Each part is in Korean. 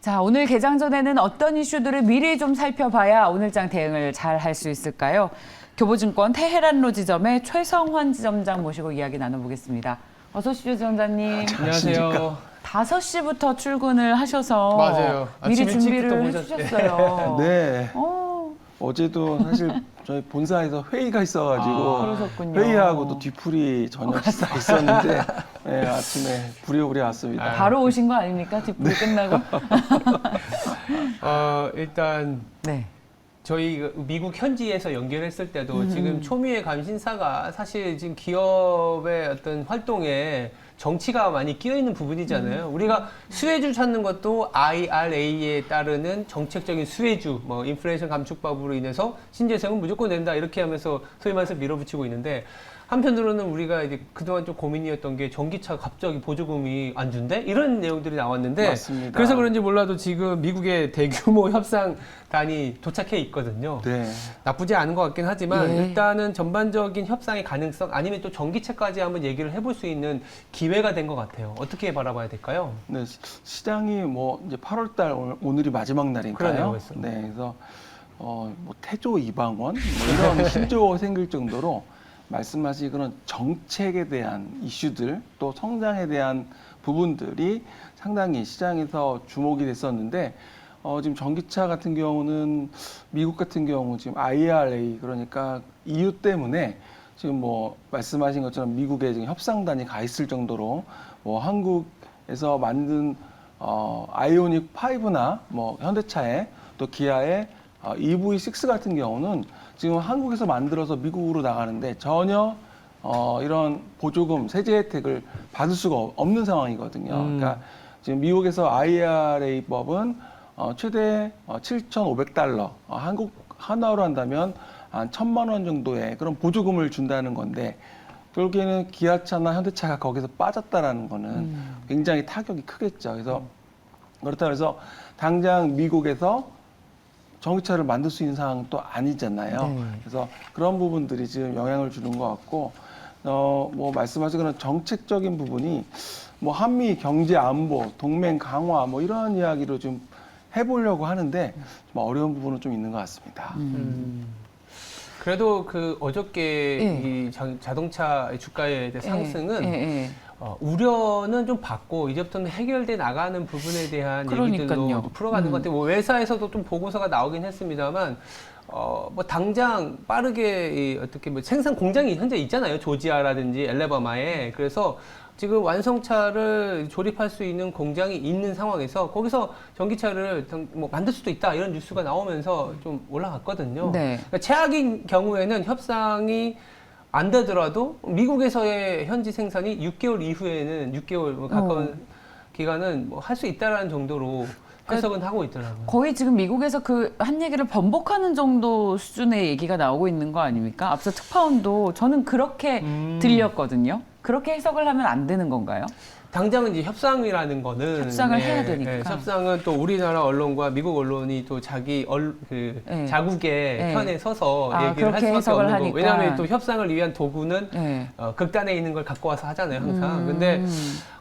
자, 오늘 개장 전에는 어떤 이슈들을 미리 좀 살펴봐야 오늘장 대응을 잘 할 수 있을까요? 교보증권 테헤란로 지점의 최성환 지점장 모시고 이야기 나눠보겠습니다. 어서 오십시오, 지점장님. 안녕하세요. 5시부터 출근을 하셔서 맞아요. 미리 아침 준비를 일찍부터 해주셨어요. 네. 어, 어제도 사실 저희 본사에서 회의가 있어가지고 그러셨군요. 회의하고 또 뒤풀이 저녁 식사 있었는데 네, 아침에 부랴부랴 왔습니다. 바로 오신 거 아닙니까? 뒷불이 끝나고? 일단 네. 저희 미국 현지에서 연결했을 때도 지금 초미의 감신사가 사실 지금 기업의 어떤 활동에 정치가 많이 끼어 있는 부분이잖아요. 우리가 수혜주 찾는 것도 IRA에 따르는 정책적인 수혜주, 뭐 인플레이션 감축법으로 인해서 신재생은 무조건 낸다 이렇게 하면서 소위 말해서 밀어붙이고 있는데 한편으로는 우리가 이제 그동안 좀 고민이었던 게 전기차 갑자기 보조금이 안 준대? 이런 내용들이 나왔는데 맞습니다. 그래서 그런지 몰라도 지금 미국의 대규모 협상단이 도착해 있거든요. 네. 나쁘지 않은 것 같긴 하지만 예. 일단은 전반적인 협상의 가능성 아니면 또 전기차까지 한번 얘기를 해볼 수 있는 기회가 된 것 같아요. 어떻게 바라봐야 될까요? 네, 시장이 뭐 이제 8월달 오늘이 마지막 날인가요? 그러네요, 벌써. 네, 그래서 뭐 태조 이방원 뭐 이런 신조어 생길 정도로 말씀하신 그런 정책에 대한 이슈들 또 성장에 대한 부분들이 상당히 시장에서 주목이 됐었는데 지금 전기차 같은 경우는 미국 같은 경우 지금 IRA 그러니까 EU 때문에 지금 뭐 말씀하신 것처럼 미국에 지금 협상단이 가 있을 정도로 뭐 한국에서 만든 아이오닉 5나 뭐 현대차의 또 기아의 EV6 같은 경우는 지금 한국에서 만들어서 미국으로 나가는데 전혀 이런 보조금 세제 혜택을 받을 수가 없는 상황이거든요. 그러니까 지금 미국에서 IRA 법은 최대 $7,500 한국 한화로 한다면 한 1,000만 원 정도의 그런 보조금을 준다는 건데 결국에는 기아차나 현대차가 거기서 빠졌다라는 거는 굉장히 타격이 크겠죠. 그래서 그렇다고 해서 당장 미국에서 전기차를 만들 수 있는 상황도 아니잖아요. 네. 그래서 그런 부분들이 지금 영향을 주는 것 같고, 뭐 말씀하신 그런 정책적인 부분이 뭐 한미 경제 안보, 동맹 강화 뭐 이런 이야기로 좀 해보려고 하는데 좀 어려운 부분은 좀 있는 것 같습니다. 그래도 그 어저께 예. 이 자동차 주가의 상승은 예. 우려는 좀 받고 이제부터는 해결돼 나가는 부분에 대한 그러니까요. 얘기들도 좀 풀어가는 것 같아요. 뭐 회사에서도 좀 보고서가 나오긴 했습니다만 뭐 당장 빠르게 어떻게 뭐 생산 공장이 현재 있잖아요. 조지아라든지 엘레바마에. 그래서 지금 완성차를 조립할 수 있는 공장이 있는 상황에서 거기서 전기차를 뭐 만들 수도 있다 이런 뉴스가 나오면서 좀 올라갔거든요. 네. 그러니까 최악인 경우에는 협상이 안 되더라도 미국에서의 현지 생산이 6개월 이후에는 6개월 가까운 기간은 뭐 할 수 있다라는 정도로 해석은 하고 있더라고요. 거의 지금 미국에서 그 한 얘기를 번복하는 정도 수준의 얘기가 나오고 있는 거 아닙니까? 앞서 특파원도 저는 그렇게 들렸거든요. 그렇게 해석을 하면 안 되는 건가요? 당장은 이제 협상이라는 거는 협상을 해야 되니까. 협상은 또 우리나라 언론과 미국 언론이 또 자기 네. 자국의 네. 편에 서서 얘기를 할 그렇게 수밖에 해석을 없는 거고. 하니까. 왜냐하면 또 협상을 위한 도구는 네. 극단에 있는 걸 갖고 와서 하잖아요, 항상. 근데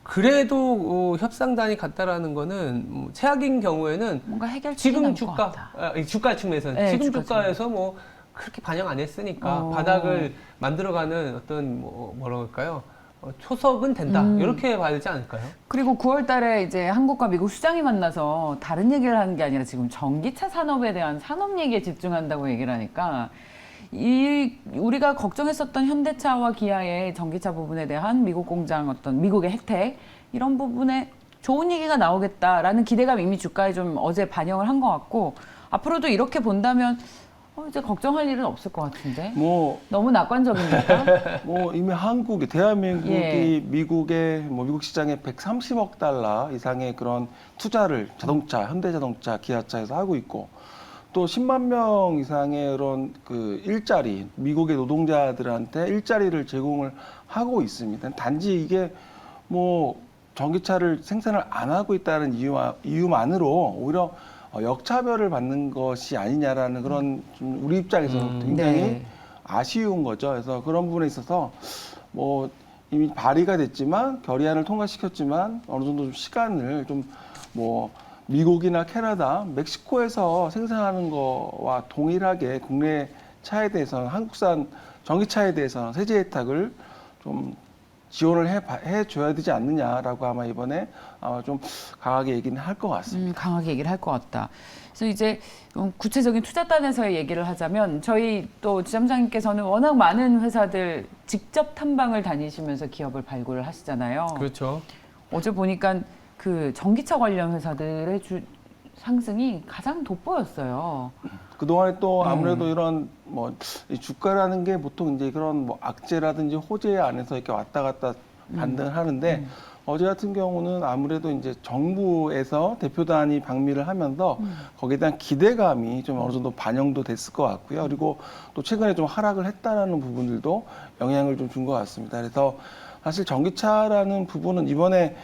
그래도 협상단이 같다라는 거는 최악인 경우에는 뭔가 해결책이 지금 나올 것 주가, 같다. 주가 측면에서는 네, 지금 주가 주가에서 뭐 그렇게 반영 안 했으니까 바닥을 만들어가는 어떤 뭐라 그럴까요? 초석은 된다. 이렇게 봐야 되지 않을까요? 그리고 9월 달에 이제 한국과 미국 수장이 만나서 다른 얘기를 하는 게 아니라 지금 전기차 산업에 대한 산업 얘기에 집중한다고 얘기를 하니까 우리가 걱정했었던 현대차와 기아의 전기차 부분에 대한 미국 공장 어떤 미국의 혜택 이런 부분에 좋은 얘기가 나오겠다라는 기대감이 이미 주가에 좀 어제 반영을 한 것 같고 앞으로도 이렇게 본다면 이제 걱정할 일은 없을 것 같은데 뭐 너무 낙관적입니까? 뭐 이미 한국이 대한민국이 예. 미국의 뭐 미국 시장에 130억 달러 이상의 그런 투자를 자동차, 현대자동차, 기아차에서 하고 있고 또 10만 명 이상의 그런 그 일자리 미국의 노동자들한테 일자리를 제공을 하고 있습니다. 단지 이게 뭐 전기차를 생산을 안 하고 있다는 이유만으로 오히려 역차별을 받는 것이 아니냐라는 그런 좀 우리 입장에서는 굉장히 네. 아쉬운 거죠. 그래서 그런 부분에 있어서 뭐 이미 발의가 됐지만 결의안을 통과시켰지만 어느 정도 좀 시간을 좀 뭐 미국이나 캐나다, 멕시코에서 생산하는 거와 동일하게 국내 차에 대해서는 한국산 전기차에 대해서는 세제 혜택을 좀 지원을 해줘야 되지 않느냐라고 아마 이번에 좀 강하게 얘기는 할 것 같습니다. 강하게 얘기를 할 것 같다. 그래서 이제 구체적인 투자단에서의 얘기를 하자면 저희 또 지점장님께서는 워낙 많은 회사들 직접 탐방을 다니시면서 기업을 발굴을 하시잖아요. 그렇죠. 어제 보니까 그 전기차 관련 회사들의 상승이 가장 돋보였어요. 그동안에 또 아무래도 이런 뭐 이 주가라는 게 보통 이제 그런 뭐 악재라든지 호재 안에서 이렇게 왔다 갔다 반등을 하는데 어제 같은 경우는 아무래도 이제 정부에서 대표단이 방미를 하면서 거기에 대한 기대감이 좀 어느 정도 반영도 됐을 것 같고요. 그리고 또 최근에 좀 하락을 했다라는 부분들도 영향을 좀 준 것 같습니다. 그래서 사실 전기차라는 부분은 이번에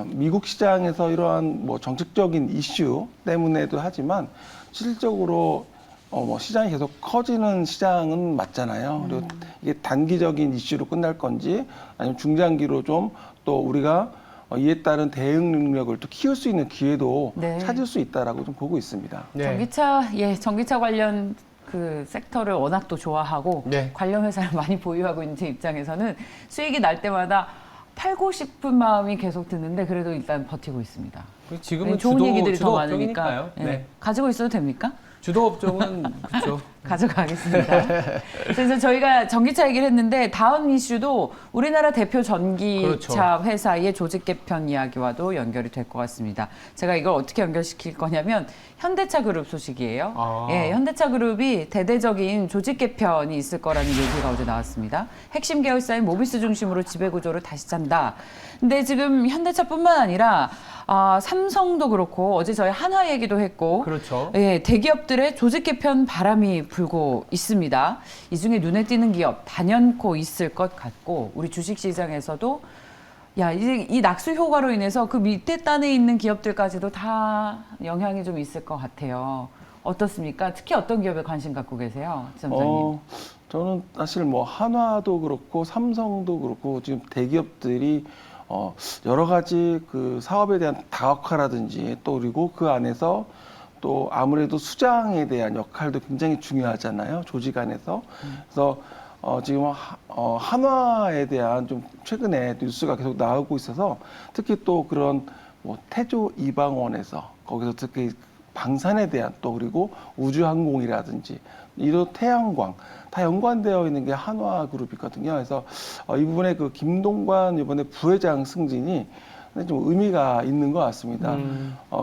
미국 시장에서 이러한 뭐 정책적인 이슈 때문에도 하지만 실질적으로 뭐 시장이 계속 커지는 시장은 맞잖아요. 그리고 이게 단기적인 이슈로 끝날 건지 아니면 중장기로 좀 또 우리가 이에 따른 대응 능력을 또 키울 수 있는 기회도 네. 찾을 수 있다라고 좀 보고 있습니다. 네. 전기차 관련 그 섹터를 워낙 또 좋아하고 네. 관련 회사를 많이 보유하고 있는 제 입장에서는 수익이 날 때마다 팔고 싶은 마음이 계속 드는데 그래도 일단 버티고 있습니다. 지금은 좋은 얘기들이 더 주도업종이니까요. 많으니까 네. 네. 가지고 있어도 됩니까? 주도업종은 그렇죠. 가져가겠습니다. 그래서 저희가 전기차 얘기를 했는데 다음 이슈도 우리나라 대표 전기차 그렇죠. 회사의 조직 개편 이야기와도 연결이 될 것 같습니다. 제가 이걸 어떻게 연결시킬 거냐면 현대차 그룹 소식이에요. 아. 예, 현대차 그룹이 대대적인 조직 개편이 있을 거라는 얘기가 어제 나왔습니다. 핵심 계열사인 모비스 중심으로 지배구조를 다시 짠다. 근데 지금 현대차뿐만 아니라 삼성도 그렇고 어제 저희 한화 얘기도 했고 그렇죠. 예, 대기업들의 조직 개편 바람이 불고 있습니다. 이 중에 눈에 띄는 기업 단연코 있을 것 같고 우리 주식시장에서도 이제 이 낙수 효과로 인해서 그 밑에 단에 있는 기업들까지도 다 영향이 좀 있을 것 같아요. 어떻습니까? 특히 어떤 기업에 관심 갖고 계세요, 지점장님? 저는 사실 뭐 한화도 그렇고 삼성도 그렇고 지금 대기업들이 여러 가지 그 사업에 대한 다각화라든지 또 그리고 그 안에서 또 아무래도 수장에 대한 역할도 굉장히 중요하잖아요. 조직 안에서. 그래서 지금 한화에 대한 좀 최근에 뉴스가 계속 나오고 있어서 특히 또 그런 뭐 태조 이방원에서 거기서 특히 방산에 대한 또 그리고 우주항공이라든지 이런 태양광 다 연관되어 있는 게 한화그룹이거든요. 그래서 이 부분에 그 김동관 이번에 부회장 승진이 좀 의미가 있는 것 같습니다.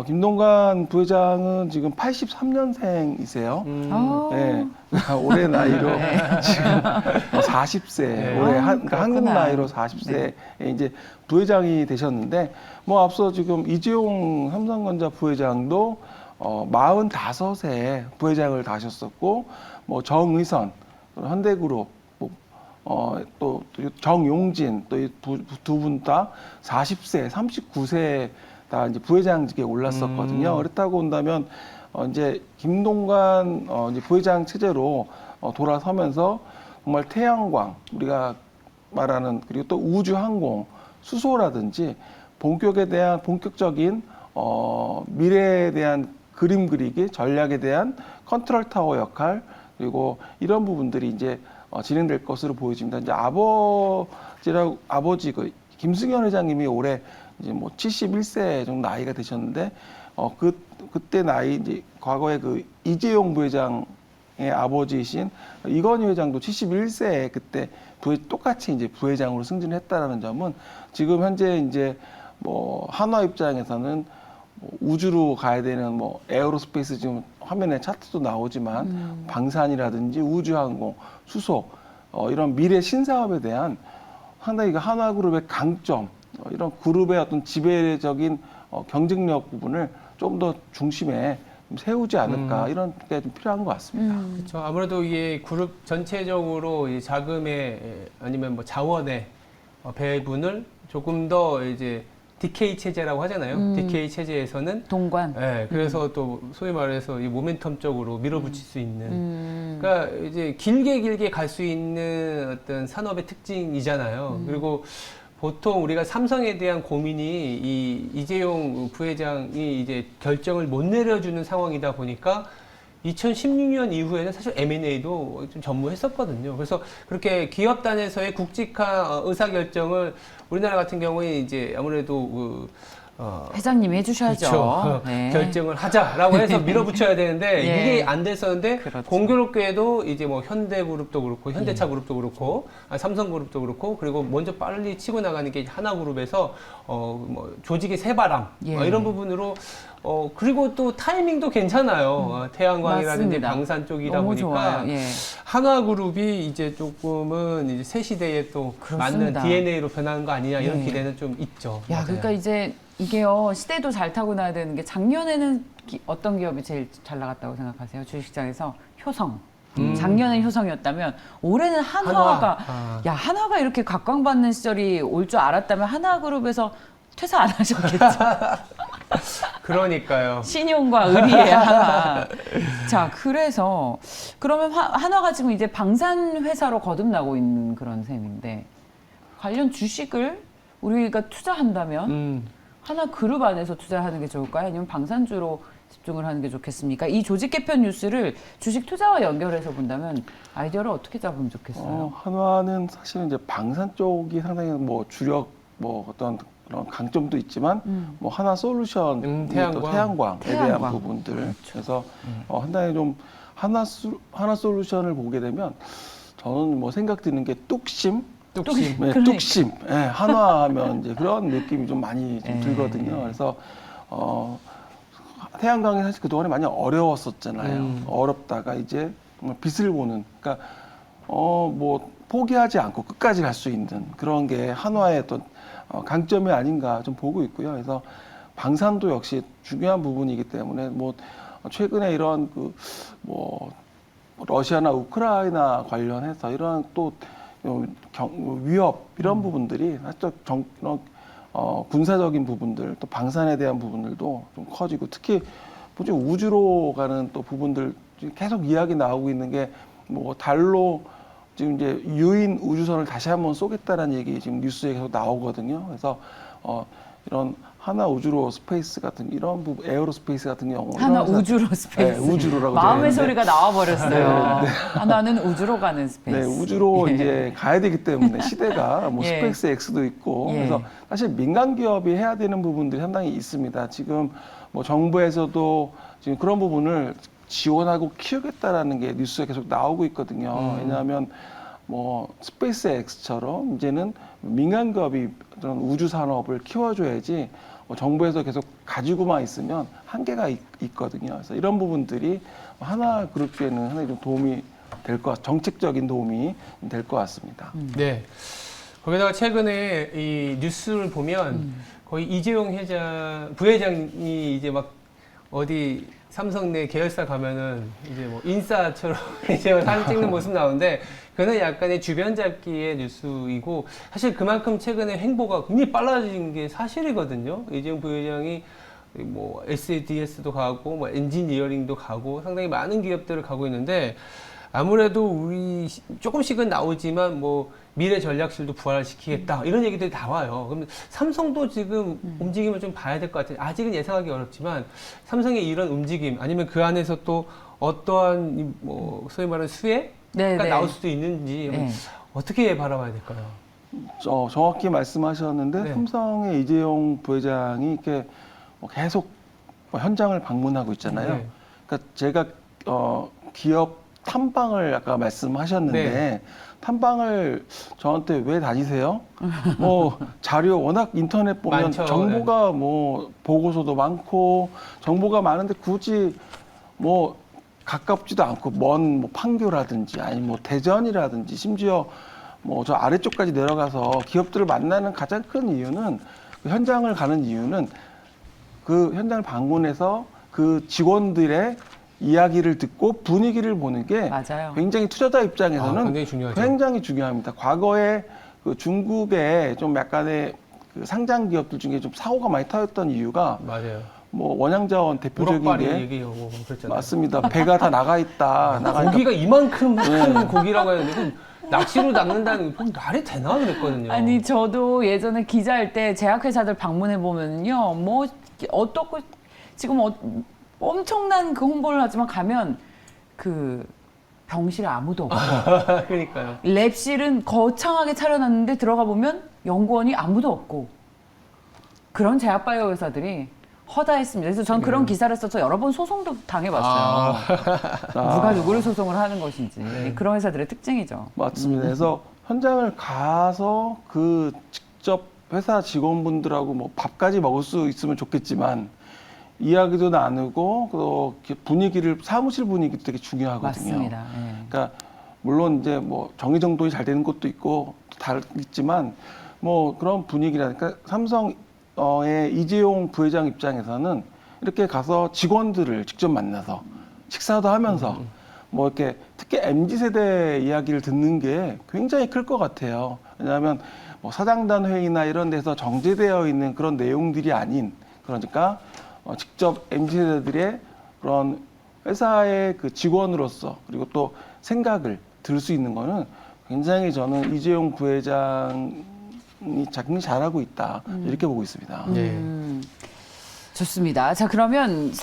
김동관 부회장은 지금 83년생이세요. 네, 올해 나이로 지금 40세, 네. 올해 그러니까 한국 그렇구나. 나이로 40세에 이제 부회장이 되셨는데 뭐 앞서 지금 이재용 삼성전자 부회장도 45세 부회장을 다셨었고 뭐 정의선 현대그룹 또 정용진 또 두 분 다 40세, 39세 다 이제 부회장직에 올랐었거든요. 그렇다고 본다면 이제 김동관 이제 부회장 체제로 돌아서면서 정말 태양광 우리가 말하는 그리고 또 우주항공 수소라든지 본격적인 미래에 대한 그림 그리기 전략에 대한 컨트롤 타워 역할 그리고 이런 부분들이 이제 진행될 것으로 보여집니다. 이제 아버지 그 김승현 회장님이 올해 이제 뭐 71세 정도 나이가 되셨는데 그때 나이 이제 과거에 그 이재용 부회장의 아버지이신 이건희 회장도 71세에 그때 똑같이 이제 부회장으로 승진했다라는 점은 지금 현재 이제 뭐 한화 입장에서는 뭐 우주로 가야 되는 뭐 에어로스페이스 지금 화면에 차트도 나오지만 방산이라든지 우주항공, 수소 이런 미래 신사업에 대한 상당히 한화그룹의 강점 이런 그룹의 어떤 지배적인 경쟁력 부분을 좀 더 중심에 세우지 않을까 이런 게 좀 필요한 것 같습니다. 그렇죠. 아무래도 이게 그룹 전체적으로 이 자금의 아니면 뭐 자원의 배분을 조금 더 이제 DK 체제라고 하잖아요. DK 체제에서는 동관. 네, 그래서 또 소위 말해서 이 모멘텀적으로 밀어붙일 수 있는. 그러니까 이제 길게 갈 수 있는 어떤 산업의 특징이잖아요. 그리고 보통 우리가 삼성에 대한 고민이 이재용 부회장이 이제 결정을 못 내려주는 상황이다 보니까 2016년 이후에는 사실 M&A도 좀 전무했었거든요. 그래서 그렇게 기업단에서의 굵직한 의사결정을 우리나라 같은 경우에 이제 아무래도 회장님이 해주셔야죠. 그렇죠. 네. 결정을 하자라고 해서 밀어붙여야 되는데 예. 이게 안 됐었는데 그렇죠. 공교롭게도 이제 뭐 현대그룹도 그렇고 현대차 그룹도 그렇고 삼성그룹도 그렇고 그리고 먼저 빨리 치고 나가는 게 하나그룹에서 뭐 조직의 새바람 예. 이런 부분으로 그리고 또 타이밍도 괜찮아요. 태양광이라든지 맞습니다. 방산 쪽이다 너무 보니까 좋아요. 예. 한화그룹이 이제 조금은 이제 새 시대에 또 그렇습니다. 맞는 DNA로 변하는 거 아니냐 이런 예. 기대는 좀 있죠. 야, 맞아요. 그러니까 이제 이게요, 시대도 잘 타고 나야 되는 게 작년에는 어떤 기업이 제일 잘 나갔다고 생각하세요? 주식시장에서 효성. 작년엔 효성이었다면 올해는 한화가 한화. 야, 한화가 이렇게 각광받는 시절이 올 줄 알았다면 한화그룹에서 퇴사 안 하셨겠죠? 그러니까요. 신용과 의리의 한화. 자, 그래서 그러면 한화가 지금 이제 방산 회사로 거듭나고 있는 그런 셈인데 관련 주식을 우리가 투자한다면 하나 그룹 안에서 투자하는 게 좋을까요? 아니면 방산주로 집중을 하는 게 좋겠습니까? 이 조직 개편 뉴스를 주식 투자와 연결해서 본다면 아이디어를 어떻게 잡으면 좋겠어요? 한화는 사실은 이제 방산 쪽이 상당히 뭐 주력 뭐 어떤 그런 강점도 있지만 뭐 하나 솔루션, 또 태양광에 대한 태양광. 부분들. 그래서 상당히 좀 하나 솔루션을 보게 되면 저는 뭐 생각 드는 게 뚝심. 뚝심. 네, 그러니까. 뚝심. 네, 한화하면 이제 그런 느낌이 좀 많이 좀 네. 들거든요. 그래서 태양광이 사실 그동안에 많이 어려웠었잖아요. 어렵다가 이제 빛을 보는. 그러니까 뭐 포기하지 않고 끝까지 갈 수 있는 그런 게 한화의 어떤 강점이 아닌가 좀 보고 있고요. 그래서 방산도 역시 중요한 부분이기 때문에 뭐 최근에 이런 그 뭐 러시아나 우크라이나 관련해서 이러한 또 위협 이런 부분들이 사실 군사적인 부분들 또 방산에 대한 부분들도 좀 커지고 특히 뭐지 우주로 가는 또 부분들 계속 이야기 나오고 있는 게 뭐 달로 지금 이제 유인 우주선을 다시 한번 쏘겠다라는 얘기 지금 뉴스에 계속 나오거든요. 그래서 이런 하나 우주로 스페이스 같은 이런 부분 에어로스페이스 같은 경우 하나 우주로 스페이스. 네, 우주로라고 마음의 되어 있는데. 소리가 나와버렸어요. 하나는 우주로 가는 스페이스. 네, 우주로 예. 이제 가야 되기 때문에 시대가 뭐 예. 스페이스 X도 있고 예. 그래서 사실 민간 기업이 해야 되는 부분들이 상당히 있습니다. 지금 뭐 정부에서도 지금 그런 부분을 지원하고 키우겠다라는 게 뉴스에 계속 나오고 있거든요. 왜냐하면 뭐 스페이스 X처럼 이제는 민간 기업이 그런 우주 산업을 키워줘야지 정부에서 계속 가지고만 있으면 한계가 있거든요. 그래서 이런 부분들이 하나 그룹에는 하나의 좀 도움이 될 것, 정책적인 도움이 될 것 같습니다. 네. 거기다가 최근에 이 뉴스를 보면 거의 이재용 부회장이 이제 막 어디 삼성 내 계열사 가면은 이제 뭐 인싸처럼 이제 사진 찍는 모습 나오는데 그는 약간의 주변 잡기의 뉴스이고 사실 그만큼 최근에 행보가 굉장히 빨라진 게 사실이거든요. 이재용 부회장이 뭐 SADS도 가고 뭐 엔지니어링도 가고 상당히 많은 기업들을 가고 있는데 아무래도 우리 조금씩은 나오지만 뭐 미래 전략실도 부활시키겠다 이런 얘기들이 다 와요. 그럼 삼성도 지금 움직임을 좀 봐야 될 것 같아요. 아직은 예상하기 어렵지만 삼성의 이런 움직임 아니면 그 안에서 또 어떠한 뭐 소위 말하는 수혜가 네. 나올 수도 있는지 네. 어떻게 바라봐야 될까요? 정확히 말씀하셨는데 네. 삼성의 이재용 부회장이 이렇게 계속 현장을 방문하고 있잖아요. 네. 그러니까 제가 기업 탐방을 아까 말씀하셨는데 네. 탐방을 저한테 왜 다니세요? 뭐 자료 워낙 인터넷 보면 많죠. 정보가 뭐 보고서도 많고 정보가 많은데 굳이 뭐 가깝지도 않고 먼 뭐 판교라든지 아니면 뭐 대전이라든지 심지어 뭐 저 아래쪽까지 내려가서 기업들을 만나는 가장 큰 이유는 그 현장을 가는 이유는 그 현장을 방문해서 그 직원들의 이야기를 듣고 분위기를 보는 게 맞아요. 굉장히 투자자 입장에서는 굉장히 중요하죠. 굉장히 중요합니다. 과거에 그 중국의 좀 약간의 그 상장 기업들 중에 좀 사고가 많이 터졌던 이유가 맞아요. 뭐 원양자원 대표적인 우럭발이 게 얘기하고 그랬잖아요. 맞습니다. 배가 다 나가 있다. 나가 있다. 고기가 이만큼 큰 고기라고 했는데 낚시로 낚는다는 게 말이 되나 그랬거든요. 아니 저도 예전에 기자할 때 제약회사들 방문해 보면요, 뭐 어떻고 지금 엄청난 그 홍보를 하지만 가면 그 병실에 아무도 없고 그러니까요. 랩실은 거창하게 차려놨는데 들어가 보면 연구원이 아무도 없고 그런 제약바이오 회사들이 허다했습니다. 그래서 전 그런 기사를 써서 여러 번 소송도 당해봤어요. 누가 누구를 소송을 하는 것인지. 그런 회사들의 특징이죠. 맞습니다. 그래서 현장을 가서 그 직접 회사 직원분들하고 뭐 밥까지 먹을 수 있으면 좋겠지만 이야기도 나누고 또 분위기를 사무실 분위기도 되게 중요하거든요. 맞습니다. 예. 그러니까 물론 이제 뭐 정의정돈이 잘 되는 것도 있고 다르겠지만 뭐 그런 분위기라니까 삼성의 이재용 부회장 입장에서는 이렇게 가서 직원들을 직접 만나서 식사도 하면서 뭐 이렇게 특히 MZ 세대 이야기를 듣는 게 굉장히 클 것 같아요. 왜냐하면 뭐 사장단 회의나 이런 데서 정제되어 있는 그런 내용들이 아닌 그러니까 직접 MZ 세대들의 그런 회사의 그 직원으로서 그리고 또 생각을 들을 수 있는 거는 굉장히 저는 이재용 부회장이 굉장히 잘하고 있다 이렇게 보고 있습니다. 좋습니다. 자, 그러면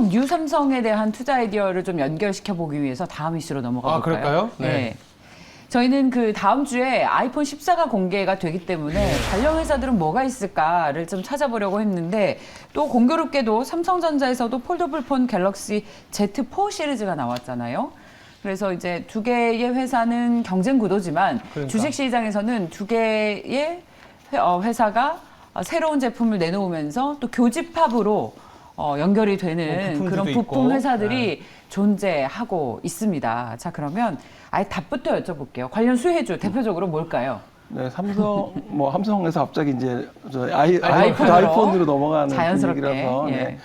뉴 삼성에 대한 투자 아이디어를 좀 연결시켜 보기 위해서 다음 이슈로 넘어가 볼까요? 그럴까요? 네. 저희는 그 다음 주에 아이폰 14가 공개가 되기 때문에 관련 회사들은 뭐가 있을까를 좀 찾아보려고 했는데 또 공교롭게도 삼성전자에서도 폴더블 폰 갤럭시 Z4 시리즈가 나왔잖아요. 그래서 이제 두 개의 회사는 경쟁 구도지만 그러니까. 주식시장에서는 두 개의 회사가 새로운 제품을 내놓으면서 또 교집합으로 연결이 되는 부품들도 그런 있고. 부품 회사들이 존재하고 있습니다. 자, 그러면 아예 답부터 여쭤볼게요. 관련 수혜주 대표적으로 뭘까요? 네, 삼성에서 갑자기 이제 아이폰으로 넘어가는 자연스럽게, 분위기라서 예. 네.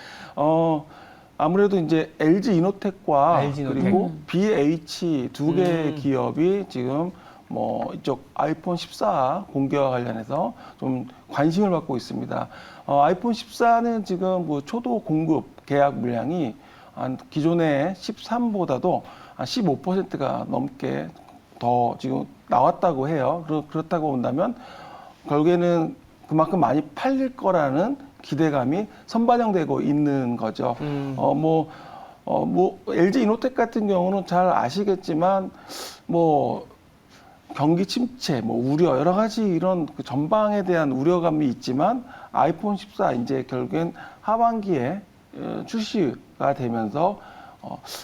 아무래도 이제 LG 이노텍과 LG 이노텍. 그리고 BH 두 개 기업이 지금 뭐 이쪽 아이폰 14 공개와 관련해서 좀 관심을 받고 있습니다. 아이폰 14는 지금 뭐 초도 공급 계약 물량이 한 기존의 13보다도 한 15%가 넘게 더 지금 나왔다고 해요. 그렇다고 본다면 결국에는 그만큼 많이 팔릴 거라는 기대감이 선반영되고 있는 거죠. LG 이노텍 같은 경우는 잘 아시겠지만 뭐 경기 침체, 뭐 우려 여러 가지 이런 그 전방에 대한 우려감이 있지만 아이폰 14 이제 결국엔 하반기에 출시가 되면서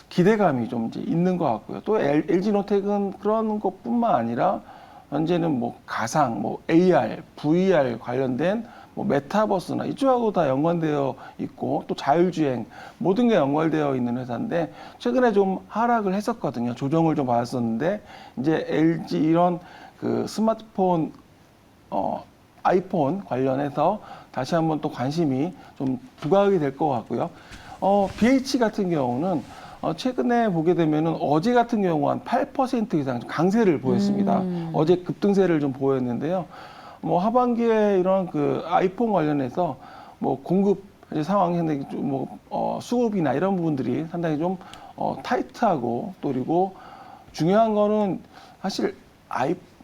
기대감이 좀 이제 있는 것 같고요. 또 LG노텍은 그런 것뿐만 아니라 현재는 뭐 가상, 뭐 AR, VR 관련된 뭐 메타버스나 이쪽하고 다 연관되어 있고 또 자율주행 모든 게 연관되어 있는 회사인데 최근에 좀 하락을 했었거든요. 조정을 좀 받았었는데 이제 LG 이런 그 스마트폰 아이폰 관련해서 다시 한번 또 관심이 좀 부각이 될 것 같고요. BH 같은 경우는 최근에 보게 되면은 어제 같은 경우 한 8% 이상 강세를 보였습니다. 어제 급등세를 좀 보였는데요. 뭐 하반기에 이런 그 아이폰 관련해서 뭐 공급 상황이 상당히 좀 수급이나 이런 부분들이 상당히 좀 타이트하고 또 그리고 중요한 거는 사실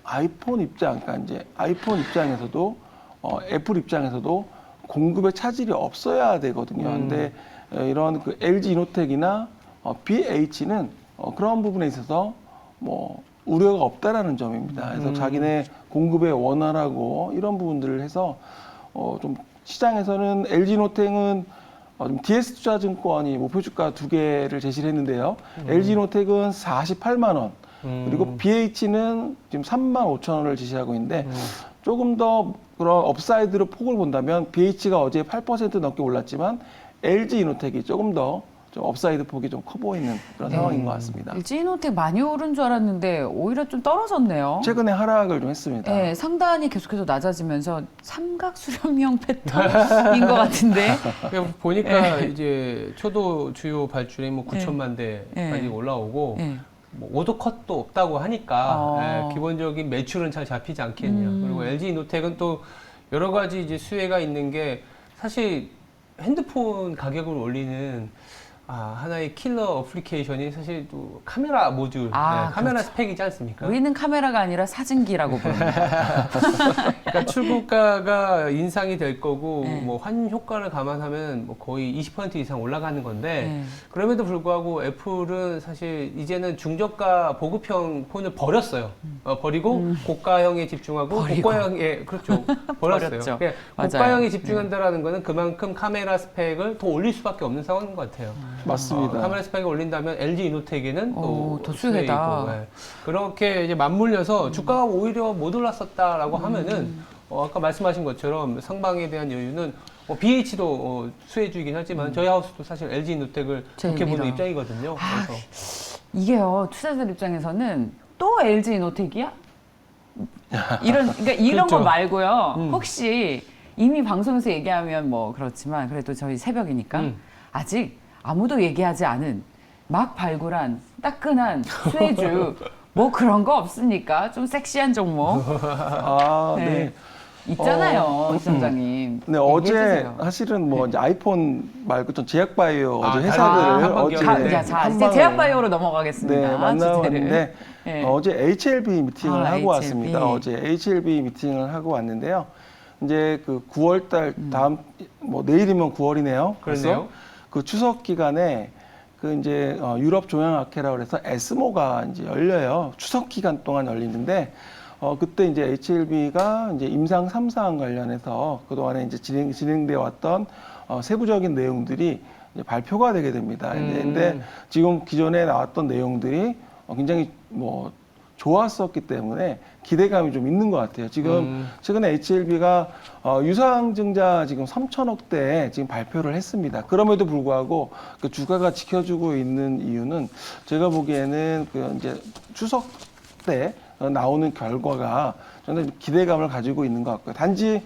아이폰 입장, 그러니까 이제 아이폰 입장에서도 애플 입장에서도 공급에 차질이 없어야 되거든요. 근데 이런 그 LG 이노텍이나 BH는 그런 부분에 있어서 뭐 우려가 없다라는 점입니다. 그래서 자기네 공급에 원활하고 이런 부분들을 해서 좀 시장에서는 LG노텍은 좀 DS투자증권이 목표주가 두 개를 제시를 했는데요. LG노텍은 48만 원, 그리고 BH는 지금 3만 5천 원을 제시하고 있는데 조금 더 그런 업사이드로 폭을 본다면 BH가 어제 8% 넘게 올랐지만 LG이노텍이 조금 더 좀 업사이드 폭이 좀 커 보이는 그런 상황인 것 같습니다. LG이노텍 많이 오른 줄 알았는데 오히려 좀 떨어졌네요. 최근에 하락을 좀 했습니다. 네, 상단이 계속해서 낮아지면서 삼각 수렴형 패턴인 것 같은데. 보니까 이제 초도 주요 발주량이 뭐 9천만 대까지 올라오고 뭐 오더컷도 없다고 하니까 기본적인 매출은 잘 잡히지 않겠냐. 그리고 LG 이노텍은 또 여러 가지 이제 수혜가 있는 게 사실 핸드폰 가격을 올리는 하나의 킬러 어플리케이션이 사실 또 카메라 모듈, 카메라 그렇죠. 스펙이지 않습니까? 우리는 카메라가 아니라 사진기라고 부릅니다. 그러니까 출고가가 인상이 될 거고 네. 뭐 환 효과를 감안하면 뭐 거의 20% 이상 올라가는 건데 네. 그럼에도 불구하고 애플은 사실 이제는 중저가 보급형 폰을 버렸어요. 버리고 고가형에 집중하고 버리고. 고가형에 그렇죠. 버렸어요. 버렸죠. 그러니까 맞아요. 고가형에 집중한다라는 거는 그만큼 카메라 스펙을 더 올릴 수밖에 없는 상황인 것 같아요. 맞습니다. 카메라 스펙을 올린다면 LG 이노텍에는 또 더 수혜다. 수혜이고, 예. 그렇게 이제 맞물려서 주가가 오히려 못 올랐었다라고 하면은 아까 말씀하신 것처럼 상방에 대한 여유는 BH도 수혜주이긴 하지만 저희 하우스도 사실 LG 이노텍을 제일 좋게 보는 밀어요. 입장이거든요. 아, 그래서 이게요, 투자자들 입장에서는 또 LG 노텍이야? 그러니까 이런 그렇죠. 거 말고요. 혹시 이미 방송에서 얘기하면 뭐 그렇지만 그래도 저희 새벽이니까 아직 아무도 얘기하지 않은 막 발굴한 따끈한 수혜주 뭐 그런 거 없습니까? 좀 섹시한 종목 네. 네. 있잖아요, 시장님. 네, 어제 사실은 뭐 이제 아이폰 말고 좀 제약바이오 어제 회사들을 한번 어제 기억나네. 자, 이제 한방에 제약바이오로 넘어가겠습니다. 네, 만나봤는데 주제를. 네. 어제 HLB 미팅을 하고 HLB. 왔습니다. 어제 HLB 미팅을 하고 왔는데요. 이제 그 9월달 다음 뭐 내일이면 9월이네요. 그러네요. 그 추석 기간에 그 이제 유럽 종양학회라고 해서 에스모가 이제 열려요. 추석 기간 동안 열리는데 그때 이제 HLB가 이제 임상 3사항 관련해서 그동안에 이제 진행되어 왔던 세부적인 내용들이 이제 발표가 되게 됩니다. 근데 지금 기존에 나왔던 내용들이 굉장히 뭐 좋았었기 때문에 기대감이 좀 있는 것 같아요. 지금 최근에 HLB가 유상증자 지금 3천억대 지금 발표를 했습니다. 그럼에도 불구하고 그 주가가 지켜주고 있는 이유는 제가 보기에는 그 이제 추석 때 나오는 결과가 저는 기대감을 가지고 있는 것 같고요. 단지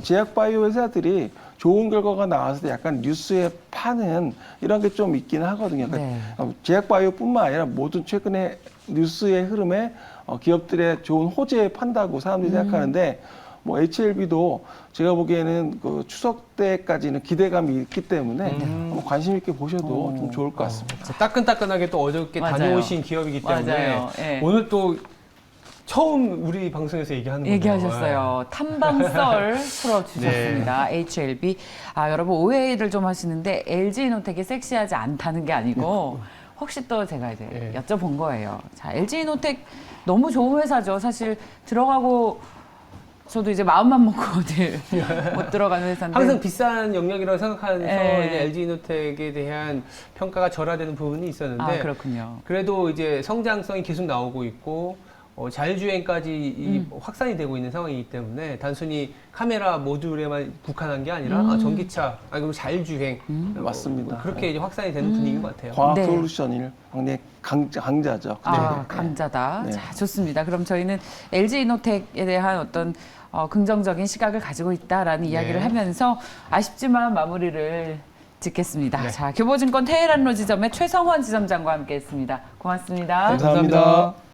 제약바이오 회사들이 좋은 결과가 나와서 때 약간 뉴스에 파는 이런 게 좀 있긴 하거든요. 그러니까 제약바이오뿐만 아니라 모든 최근에 뉴스의 흐름에 기업들의 좋은 호재에 판다고 사람들이 생각하는데 뭐 HLB도 제가 보기에는 그 추석 때까지는 기대감이 있기 때문에 한번 관심 있게 보셔도 좀 좋을 것 같습니다. 따끈따끈하게 또 어저께 맞아요. 다녀오신 기업이기 때문에 맞아요. 예. 오늘 또 처음 우리 방송에서 얘기하는 거예요. 얘기하셨어요. 탐방썰 풀어주셨습니다. HLB. 여러분 오해를 좀 하시는데 LG이노텍이 섹시하지 않다는 게 아니고 혹시 또 제가 이제 여쭤본 거예요. 자, LG이노텍 너무 좋은 회사죠. 사실 들어가고 저도 이제 마음만 먹고 어딜 못 들어가는 회사인데 항상 비싼 영역이라고 생각하면서 예. 이제 LG이노텍에 대한 평가가 절하되는 부분이 있었는데 그렇군요. 그래도 이제 성장성이 계속 나오고 있고 자율주행까지 확산이 되고 있는 상황이기 때문에 단순히 카메라 모듈에만 국한한 게 아니라 전기차, 그리고 자율주행 맞습니다. 그렇게 이제 확산이 되는 분위기인 것 같아요. 과학 네. 솔루션일 굉장히 강자죠. 강자다. 네. 자, 좋습니다. 그럼 저희는 LG이노텍에 대한 어떤 긍정적인 시각을 가지고 있다라는 이야기를 하면서 아쉽지만 마무리를 짓겠습니다. 자, 교보증권 테헤란로 지점의 최성원 지점장과 함께했습니다. 고맙습니다. 감사합니다.